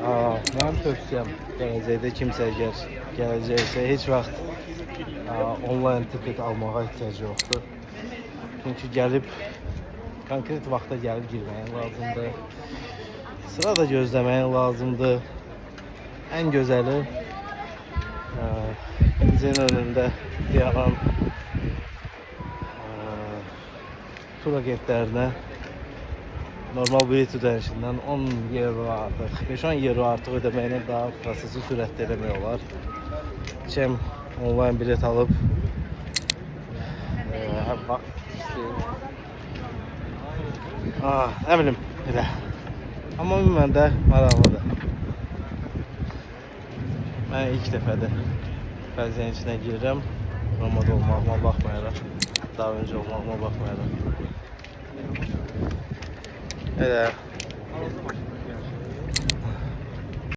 Mənim tövsiyəm gələcəkdə kimsə əgər gələcəksə heç vaxt onlayn tiket almağa ehtiyac yoxdur. Çünki gəlib konkret vaxta gəlib girməyin lazımdır. Sıra da gözləməyin lazımdır. Ən gözəli bizin önündə dayanan tur agentlərinə normal bilet ödənişindən 10 euro artıq, 5-10 euro artıq ödəməklə daha prosesi sürətli eləmək olar. Çəm onlayn bilet alıp bak ne bileyim elə. Amma ümumən də maraqlıdır. Mən ilk dəfədir Bərzənin içinə girirəm. Romada olmağıma baxmayaraq, daha öncə olmağıma baxmayaraq. Elə